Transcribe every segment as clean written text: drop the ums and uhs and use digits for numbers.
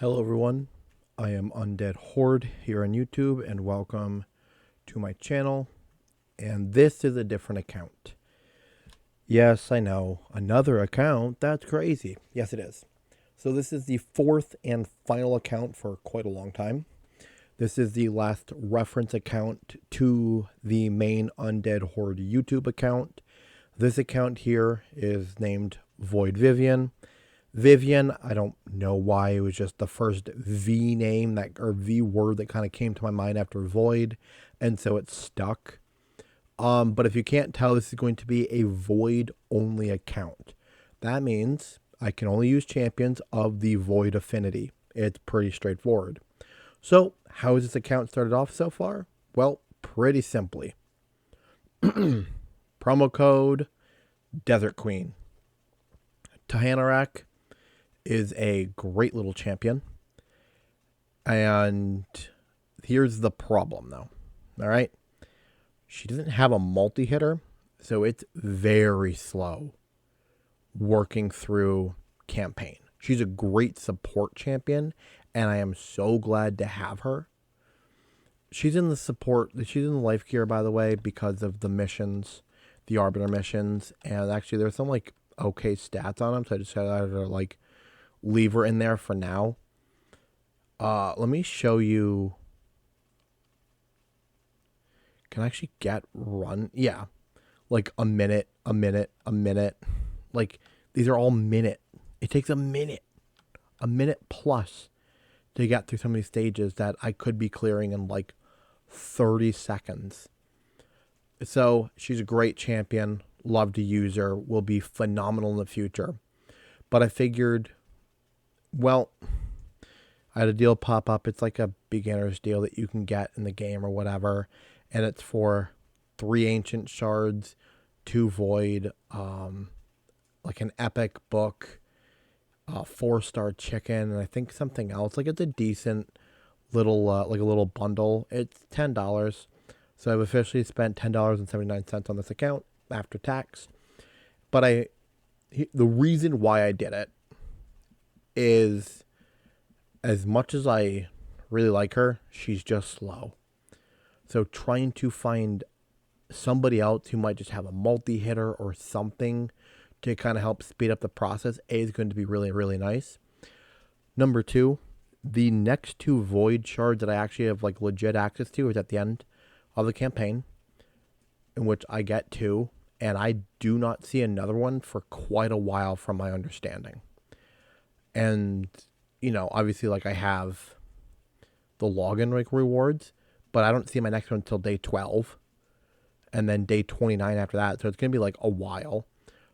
Hello everyone, I am Undead Horde here on YouTube and welcome to my channel. And this is a different account. Yes, I know, another account, that's crazy. Yes it is. So this is the fourth and final account for quite a long time. This is the last reference account to the main Undead Horde YouTube account. This account here is named Void Vivian. Vivian, I don't know why, it was just the first V name or V word that kind of came to my mind after Void, and so it stuck. But if you can't tell, this is going to be a Void only account. That means I can only use champions of the Void affinity. It's pretty straightforward. So, how has this account started off so far? Well, pretty simply. Promo code Desert Queen. Tahanarak is a great little champion. And here's the problem though. All right. She doesn't have a multi-hitter, so it's very slow working through campaign. She's a great support champion, and I am so glad to have her. She's in the life gear, by the way, because of the missions, the Arbiter missions, and actually there's some like okay stats on them, so I decided to like leave her in there for now. Let me show you. Can I actually get run? Yeah. Like a minute. Like these are all minute. It takes a minute plus to get through some of these stages that I could be clearing in like 30 seconds. So she's a great champion. Love to use her. Will be phenomenal in the future. But I figured, well, I had a deal pop up. It's like a beginner's deal that you can get in the game or whatever. And it's for 3 ancient shards, 2 void, like an epic book, 4-star chicken, and I think something else. Like it's a decent little, like a little bundle. It's $10. So I've officially spent $10.79 on this account after tax. But the reason why I did it is, as much as I really like her, she's just slow. So trying to find somebody else who might just have a multi-hitter or something to kind of help speed up the process, is going to be really, really nice. Number 2, the next 2 void shards that I actually have like legit access to is at the end of the campaign, in which I get 2, and I do not see another one for quite a while from my understanding. And, you know, obviously like I have the login like rewards, but I don't see my next one until day 12 and then day 29 after that. So it's going to be like a while.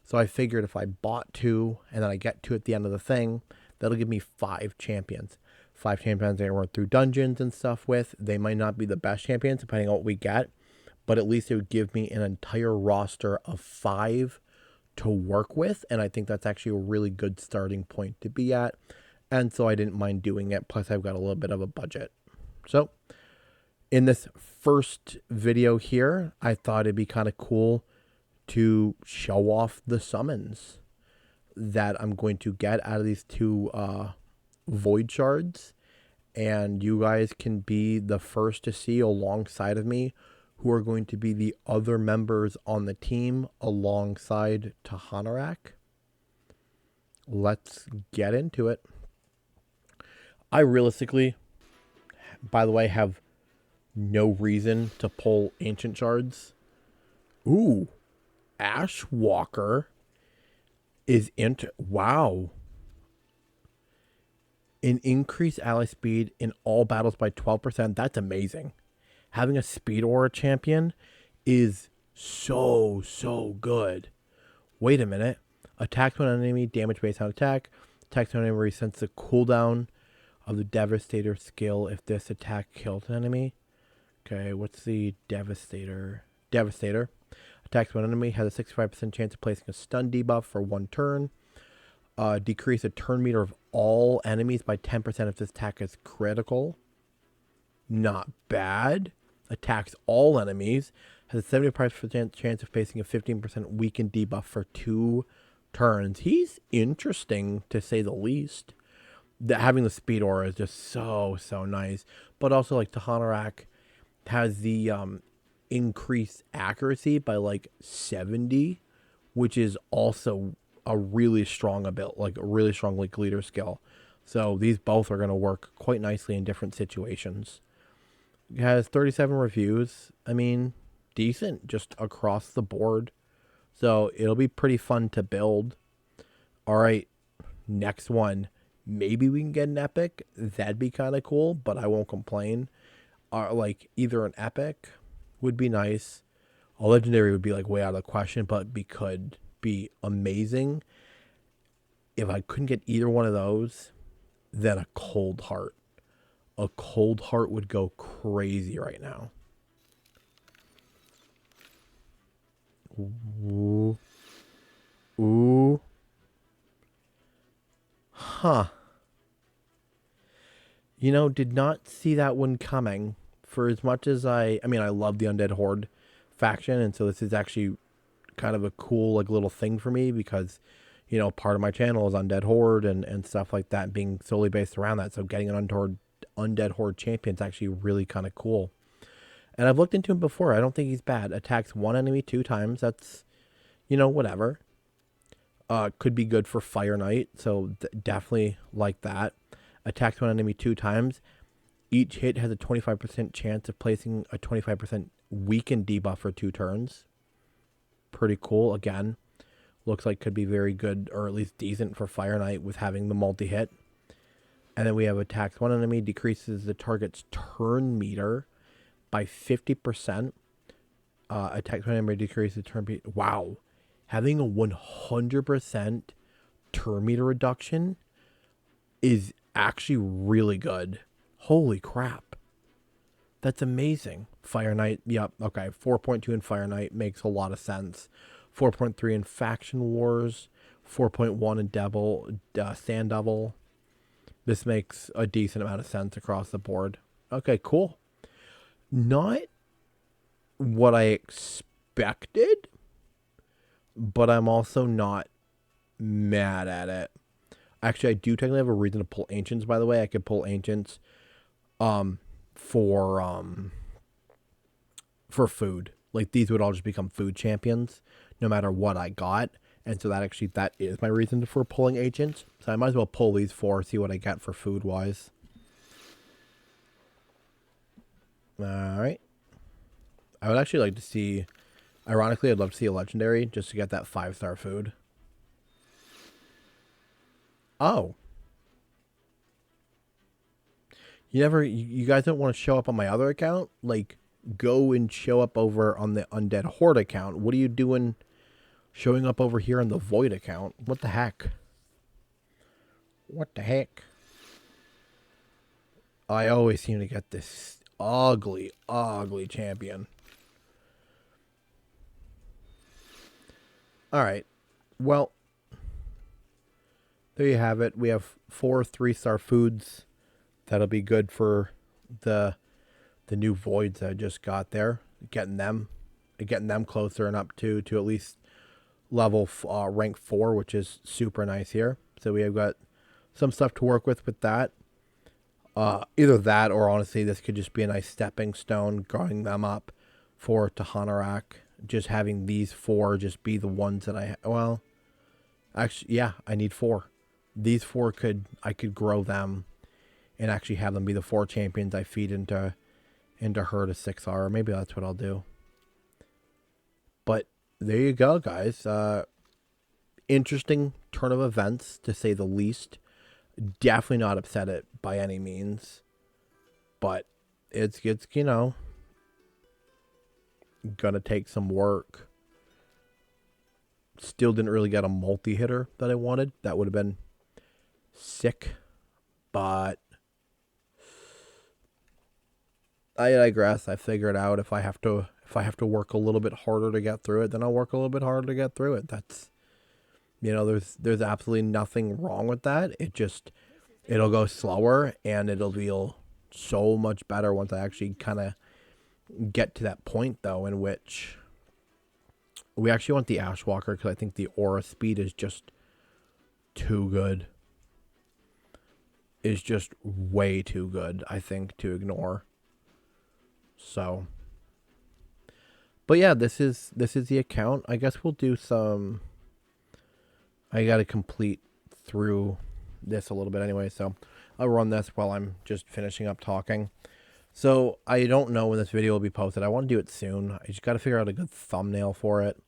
So I figured if I bought 2 and then I get 2 at the end of the thing, that'll give me 5 champions. 5 champions I run through dungeons and stuff with. They might not be the best champions depending on what we get, but at least it would give me an entire roster of 5 to work with. And I think that's actually a really good starting point to be at. And so I didn't mind doing it. Plus I've got a little bit of a budget. So in this first video here, I thought it'd be kind of cool to show off the summons that I'm going to get out of these 2 void shards. And you guys can be the first to see alongside of me who are going to be the other members on the team alongside Tahanarak. Let's get into it. I realistically, by the way, have no reason to pull ancient shards. Ooh, Ashwalker is wow. An increased ally speed in all battles by 12%. That's amazing. Having a speed aura champion is so good. Wait a minute. Attacks when enemy damage based on attack. Attacks when enemy resets the cooldown of the Devastator skill if this attack kills an enemy. Okay, what's the Devastator? Devastator. Attacks when enemy has a 65% chance of placing a stun debuff for 1 turn. Decrease the turn meter of all enemies by 10% if this attack is critical. Not bad. Attacks all enemies. Has a 75% chance of facing a 15% weakened debuff for 2 turns. He's interesting, to say the least. having the speed aura is just so nice. But also like Tahanarak has the increased accuracy by like 70, which is also a really strong ability, like a really strong like leader skill. So these both are going to work quite nicely in different situations. It has 37 reviews. I mean, decent just across the board. So it'll be pretty fun to build. All right, next one. Maybe we can get an epic. That'd be kind of cool, but I won't complain. Like either an epic would be nice. A legendary would be like way out of the question, but could be amazing. If I couldn't get either one of those, then a cold heart. A cold heart would go crazy right now. Ooh. Ooh. Huh. You know, did not see that one coming. For as much as I mean, I love the Undead Horde faction, and so this is actually kind of a cool like little thing for me because, you know, part of my channel is Undead Horde and stuff like that, being solely based around that. So getting an Undead Horde champion is actually really kind of cool. And I've looked into him before. I don't think he's bad. Attacks one enemy 2 times. That's, you know, whatever. Could be good for Fire Knight. So definitely like that. Attacks one enemy 2 times. Each hit has a 25% chance of placing a 25% weaken debuff for 2 turns. Pretty cool. Again, looks like could be very good, or at least decent for Fire Knight with having the multi-hit. And then we have attacks one enemy, decreases the target's turn meter by 50%. Attacks one enemy, decreases the turn meter. Wow. Having a 100% turn meter reduction is actually really good. Holy crap. That's amazing. Fire Knight, yep, okay. 4.2 in Fire Knight makes a lot of sense. 4.3 in Faction Wars. 4.1 in Sand Devil. This makes a decent amount of sense across the board. Okay, cool. Not what I expected, but I'm also not mad at it. Actually, I do technically have a reason to pull Ancients, by the way. I could pull Ancients for food. Like, these would all just become food champions no matter what I got. And so that is my reason for pulling Ancients. So I might as well pull these 4, see what I get for food wise. Alright. I would actually like to see, ironically, I'd love to see a legendary just to get that 5-star food. Oh. You guys don't want to show up on my other account? Like, go and show up over on the Undead Horde account. What are you doing showing up over here on the Void account? What the heck? What the heck? I always seem to get this ugly champion. Alright. Well, there you have it. We have 4 3-star foods. That'll be good for the new voids that I just got there. Getting them closer and up to at least level rank 4, which is super nice here. So we have got some stuff to work with that. Either that or honestly, this could just be a nice stepping stone, growing them up for Tahanarak. Just having these 4 just be the ones that well, actually, yeah, I need 4. These 4 I could grow them and actually have them be the 4 champions I feed into Horde 6R. Maybe that's what I'll do. But there you go, guys. Interesting turn of events, to say the least. Definitely not upset it by any means. But it's you know, gonna take some work. Still didn't really get a multi-hitter that I wanted. That would have been sick. But I digress. I figured out if I have to work a little bit harder to get through it, then I'll work a little bit harder to get through it. That's, you know, there's absolutely nothing wrong with that. It'll go slower and it'll feel so much better once I actually kind of get to that point, though, in which we actually want the Ashwalker, because I think the aura speed is just too good. is just way too good, I think, to ignore. So, but yeah, this is the account. I guess we'll do some. I got to complete through this a little bit anyway, so I'll run this while I'm just finishing up talking. So I don't know when this video will be posted. I want to do it soon. I just got to figure out a good thumbnail for it.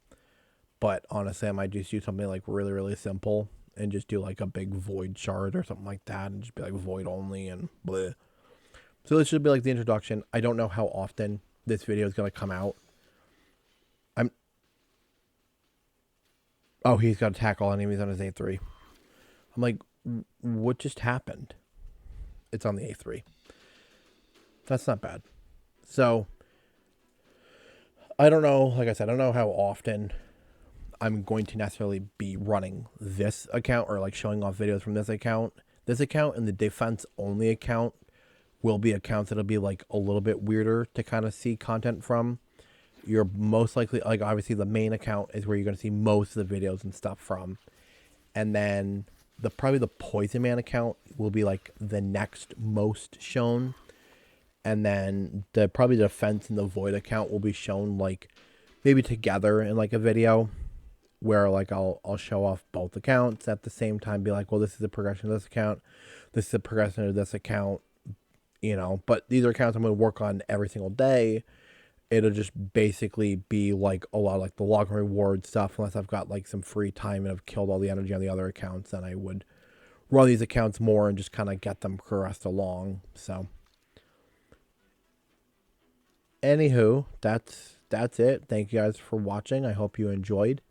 But honestly, I might just do something like really, really simple and just do like a big void shard or something like that and just be like void only and bleh. So this should be like the introduction. I don't know how often this video is going to come out. Oh, he's got to attack all enemies on his A3. I'm like, what just happened? It's on the A3. That's not bad. So, I don't know. Like I said, I don't know how often I'm going to necessarily be running this account or like showing off videos from this account. This account and the defense only account will be accounts that'll be like a little bit weirder to kind of see content from. You're most likely, like obviously the main account is where you're going to see most of the videos and stuff from. And then probably the Poison Man account will be like the next most shown. And then probably the Defense and the Void account will be shown like maybe together in like a video where like I'll show off both accounts at the same time, be like, well, this is the progression of this account. This is the progression of this account, you know, but these are accounts I'm going to work on every single day. It'll just basically be like a lot of like the log reward stuff, unless I've got like some free time and I've killed all the energy on the other accounts, then I would run these accounts more and just kind of get them progressed along. So, anywho, that's it. Thank you guys for watching. I hope you enjoyed.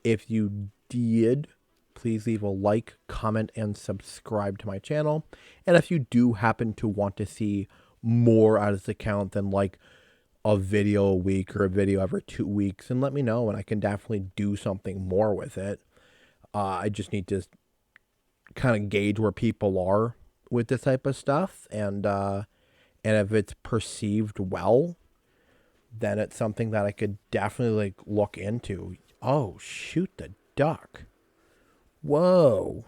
If you did, please leave a like, comment, and subscribe to my channel. And if you do happen to want to see more out of this account than like a video a week or a video every 2 weeks, and let me know, and I can definitely do something more with it. I just need to kind of gauge where people are with this type of stuff, and if it's perceived well, then it's something that I could definitely like look into. Oh, shoot the duck. Whoa.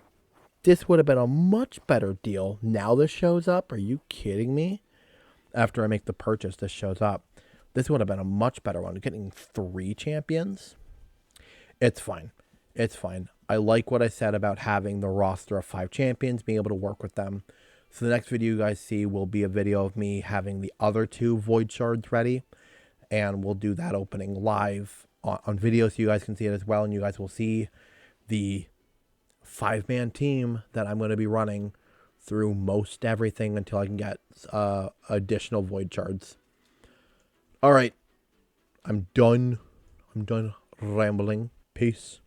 This would have been a much better deal. Now this shows up? Are you kidding me? After I make the purchase, this shows up. This would have been a much better one. Getting 3 champions? It's fine. It's fine. I like what I said about having the roster of 5 champions, being able to work with them. So the next video you guys see will be a video of me having the other 2 void shards ready. And we'll do that opening live on video so you guys can see it as well. And you guys will see the 5-man team that I'm going to be running through most everything until I can get additional void shards. All right. I'm done rambling. Peace.